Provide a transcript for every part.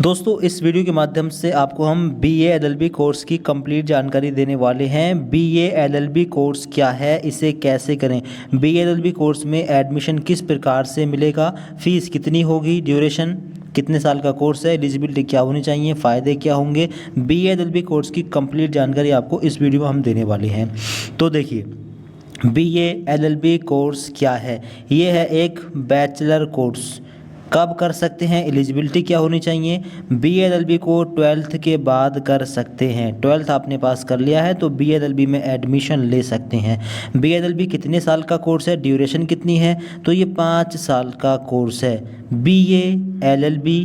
दोस्तों इस वीडियो के माध्यम से आपको हम बीए एलएलबी कोर्स की कंप्लीट जानकारी देने वाले हैं। बीए एलएलबी कोर्स क्या है, इसे कैसे करें, बीए एलएलबी कोर्स में एडमिशन किस प्रकार से मिलेगा, फ़ीस कितनी होगी, ड्यूरेशन कितने साल का कोर्स है, एलिजिबिलिटी क्या होनी चाहिए, फ़ायदे क्या होंगे, बीए एलएलबी कोर्स की कंप्लीट जानकारी आपको इस वीडियो में हम देने वाले हैं। तो देखिए, बीए एलएलबी कोर्स क्या है। ये है एक बैचलर कोर्स। कब कर सकते हैं, एलिजिबिलिटी क्या होनी चाहिए। बीए एलएलबी को 12th के बाद कर सकते हैं। 12th आपने पास कर लिया है तो बीए एलएलबी में एडमिशन ले सकते हैं। बीए एलएलबी कितने साल का कोर्स है, ड्यूरेशन कितनी है, तो ये 5 साल का कोर्स है बीए एलएलबी।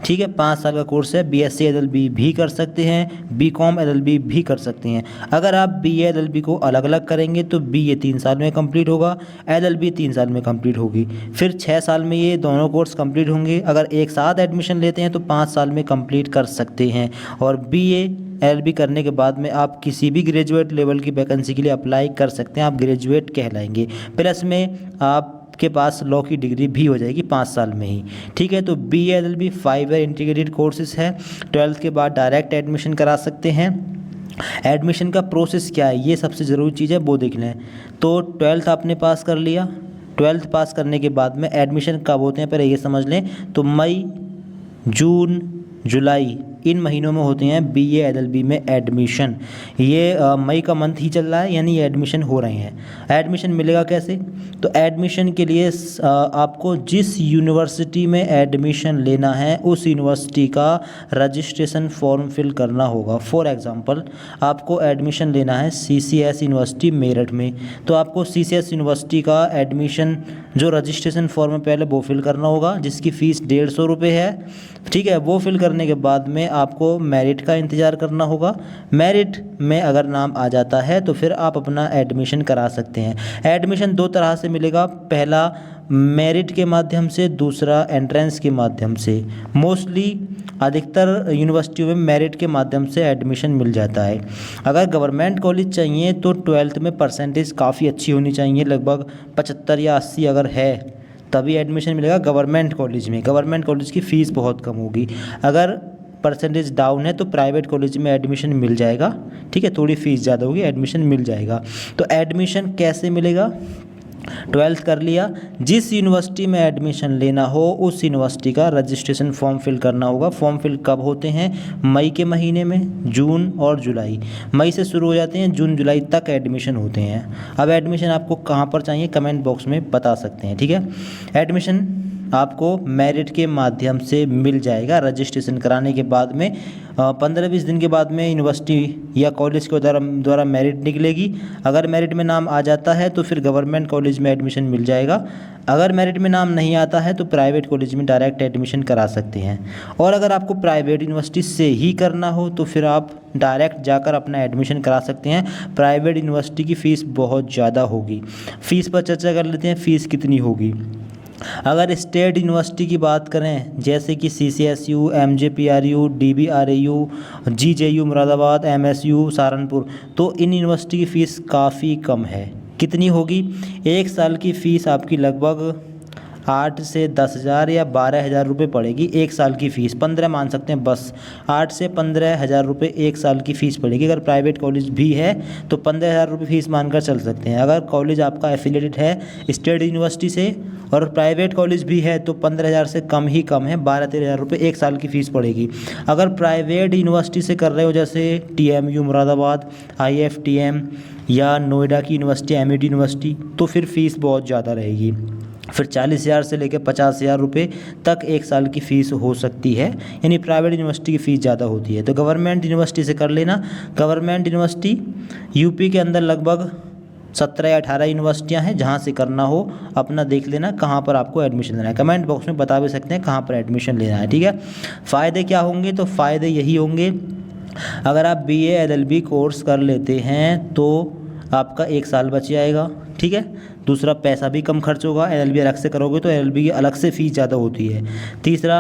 ठीक है, 5 साल का कोर्स है। बीएससी एलएलबी भी कर सकते हैं, बीकॉम एलएलबी भी कर सकते हैं। अगर आप बीए एलएलबी को अलग अलग करेंगे तो बीए 3 साल में कंप्लीट होगा, एलएलबी 3 साल में कंप्लीट होगी, फिर 6 साल में ये दोनों कोर्स कंप्लीट होंगे। अगर एक साथ एडमिशन लेते हैं तो 5 साल में कंप्लीट कर सकते हैं। और बीए एलएलबी करने के बाद में आप किसी भी ग्रेजुएट लेवल की वैकेंसी के लिए अप्लाई कर सकते हैं, आप ग्रेजुएट कहलाएंगे। प्लस में आप के पास लॉ की डिग्री भी हो जाएगी 5 साल में ही। ठीक है, तो BA LLB 5 year integrated courses है। 12th के बाद डायरेक्ट एडमिशन करा सकते हैं। एडमिशन का प्रोसेस क्या है, ये सबसे ज़रूरी चीज़ है, वो देख लें। तो 12th आपने पास कर लिया, 12th पास करने के बाद में एडमिशन कब होते हैं पहले ये समझ लें। तो मई, जून, जुलाई इन महीनों में होते हैं बीए एलएलबी में एडमिशन। ये मई का मंथ ही चल रहा है, यानी ये एडमिशन हो रहे हैं। एडमिशन मिलेगा कैसे, तो एडमिशन के लिए आपको जिस यूनिवर्सिटी में एडमिशन लेना है उस यूनिवर्सिटी का रजिस्ट्रेशन फॉर्म फिल करना होगा। फॉर एग्ज़ाम्पल आपको एडमिशन लेना है सीसीएस यूनिवर्सिटी मेरठ में, तो आपको सीसीएस यूनिवर्सिटी का एडमिशन जो रजिस्ट्रेशन फॉर्म है पहले वो फिल करना होगा, जिसकी फ़ीस 150 रुपये है। ठीक है, वो फिल करने के बाद में आपको मेरिट का इंतज़ार करना होगा। मेरिट में अगर नाम आ जाता है तो फिर आप अपना एडमिशन करा सकते हैं। एडमिशन 2 तरह से मिलेगा, पहला मेरिट के माध्यम से, दूसरा एंट्रेंस के माध्यम से। मोस्टली अधिकतर यूनिवर्सिटियों में मेरिट के माध्यम से एडमिशन मिल जाता है। अगर गवर्नमेंट कॉलेज चाहिए तो 12th में परसेंटेज काफ़ी अच्छी होनी चाहिए, लगभग 75 या 80 अगर है तभी एडमिशन मिलेगा गवर्नमेंट कॉलेज में। गवर्नमेंट कॉलेज की फ़ीस बहुत कम होगी। अगर परसेंटेज डाउन है तो प्राइवेट कॉलेज में एडमिशन मिल जाएगा। ठीक है, थोड़ी फ़ीस ज़्यादा होगी, एडमिशन मिल जाएगा। तो एडमिशन कैसे मिलेगा, 12th कर लिया, जिस यूनिवर्सिटी में एडमिशन लेना हो उस यूनिवर्सिटी का रजिस्ट्रेशन फॉर्म फिल करना होगा। फॉर्म फिल कब होते हैं, मई के महीने में, जून और जुलाई। मई से शुरू हो जाते हैं, जून जुलाई तक एडमिशन होते हैं। अब एडमिशन आपको कहाँ पर चाहिए कमेंट बॉक्स में बता सकते हैं। ठीक है, एडमिशन आपको मेरिट के माध्यम से मिल जाएगा। रजिस्ट्रेशन कराने के बाद में 15-20 दिन के बाद में यूनिवर्सिटी या कॉलेज के द्वारा मेरिट निकलेगी। अगर मेरिट में नाम आ जाता है तो फिर गवर्नमेंट कॉलेज में एडमिशन मिल जाएगा। अगर मेरिट में नाम नहीं आता है तो प्राइवेट कॉलेज में डायरेक्ट एडमिशन करा सकते हैं। और अगर आपको प्राइवेट यूनिवर्सिटी से ही करना हो तो फिर आप डायरेक्ट जाकर अपना एडमिशन करा सकते हैं। प्राइवेट यूनिवर्सिटी की फ़ीस बहुत ज़्यादा होगी। फ़ीस पर चर्चा कर लेते हैं, फ़ीस कितनी होगी। अगर स्टेट यूनिवर्सिटी की बात करें जैसे कि CCSU, MJPRU, DBRAU, GJU Moradabad, MSU Saharanpur, तो इन यूनिवर्सिटी की फ़ीस काफ़ी कम है। कितनी होगी, 1 साल की फ़ीस आपकी लगभग 8 से 10,000 या 12,000 रुपये पड़ेगी। 1 साल की फ़ीस 15 मान सकते हैं, बस 8 से 15,000 रुपये 1 साल की फ़ीस पड़ेगी। अगर प्राइवेट कॉलेज भी है तो 15,000 रुपये फ़ीस मानकर चल सकते हैं। अगर कॉलेज आपका एफिलिएटेड है स्टेट यूनिवर्सिटी से और प्राइवेट कॉलेज भी है तो 15,000 से कम ही कम है, 12-13,000 रुपये 1 साल की फ़ीस पड़ेगी। अगर प्राइवेट यूनिवर्सिटी से कर रहे हो जैसे TMU मुरादाबाद, IFTM या नोएडा की यूनिवर्सिटी, MIT यूनिवर्सिटी, तो फिर फ़ीस बहुत ज़्यादा रहेगी। फिर 40,000 से लेकर 50,000 रुपये तक 1 साल की फ़ीस हो सकती है, यानी प्राइवेट यूनिवर्सिटी की फ़ीस ज़्यादा होती है। तो गवर्नमेंट यूनिवर्सिटी से कर लेना। गवर्नमेंट यूनिवर्सिटी यूपी के अंदर लगभग 17 या 18 यूनिवर्सिटियाँ हैं, जहाँ से करना हो अपना देख लेना कहाँ पर आपको एडमिशन लेना है। कमेंट बॉक्स में बता भी सकते हैं कहाँ पर एडमिशन लेना है। ठीक है, फ़ायदे क्या होंगे, तो फ़ायदे यही होंगे, अगर आप बीए एलएलबी कोर्स कर लेते हैं तो आपका 1 साल बच जाएगा। ठीक है, दूसरा पैसा भी कम खर्च होगा। एलएलबी अलग से करोगे तो एलएलबी की अलग से फ़ीस ज़्यादा होती है। तीसरा,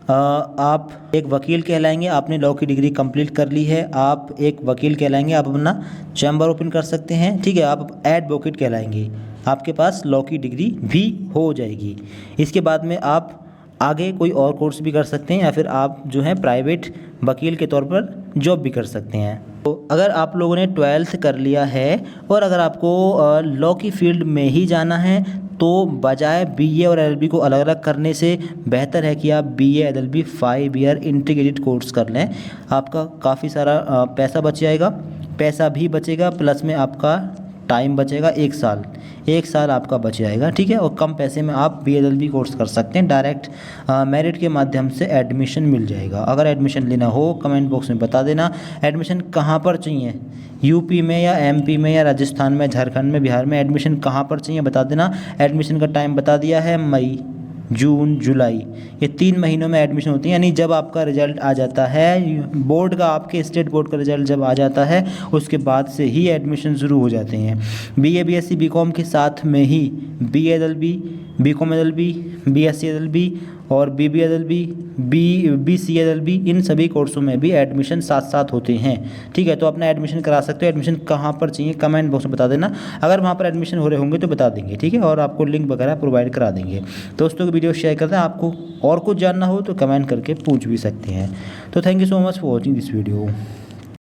आप एक वकील कहलाएंगे। आपने लॉ की डिग्री कंप्लीट कर ली है, आप एक वकील कहलाएंगे, आप अपना चैम्बर ओपन कर सकते हैं। ठीक है, आप एडवोकेट कहलाएंगे, आपके पास लॉ की डिग्री भी हो जाएगी। इसके बाद में आप आगे कोई और कोर्स भी कर सकते हैं या फिर आप जो है प्राइवेट वकील के तौर पर जॉब भी कर सकते हैं। तो अगर आप लोगों ने 12th कर लिया है और अगर आपको लॉ की फील्ड में ही जाना है तो बजाय बीए और एलएलबी को अलग अलग करने से बेहतर है कि आप BA LLB 5 year integrated course कर लें। आपका काफ़ी सारा पैसा बच जाएगा, पैसा भी बचेगा, प्लस में आपका टाइम बचेगा। 1 साल आपका बच जाएगा, ठीक है। और कम पैसे में आप बीएलएलबी कोर्स कर सकते हैं। डायरेक्ट मेरिट के माध्यम से एडमिशन मिल जाएगा। अगर एडमिशन लेना हो कमेंट बॉक्स में बता देना। एडमिशन कहाँ पर चाहिए, यूपी में या एमपी में या राजस्थान में, झारखंड में, बिहार में, एडमिशन कहाँ पर चाहिए बता देना। एडमिशन का टाइम बता दिया है, मई, जून, जुलाई, ये 3 महीनों में एडमिशन होती है। यानी जब आपका रिजल्ट आ जाता है बोर्ड का, आपके स्टेट बोर्ड का रिजल्ट जब आ जाता है उसके बाद से ही एडमिशन शुरू हो जाते हैं। बीए बीएससी बीकॉम के साथ में ही BA LLB, BCom LLB, BSc LLB और बीबी एलएलबी, बीसी एलएलबी, इन सभी कोर्सों में भी एडमिशन साथ साथ होते हैं, ठीक है। तो अपना एडमिशन करा सकते हो। एडमिशन कहाँ पर चाहिए कमेंट बॉक्स में बता देना। अगर वहाँ पर एडमिशन हो रहे होंगे तो बता देंगे, ठीक है, और आपको लिंक वगैरह प्रोवाइड करा देंगे। दोस्तों को वीडियो शेयर करते हैं। आपको और कुछ जानना हो तो कमेंट करके पूछ भी सकते हैं। तो thank you so much for watching this video.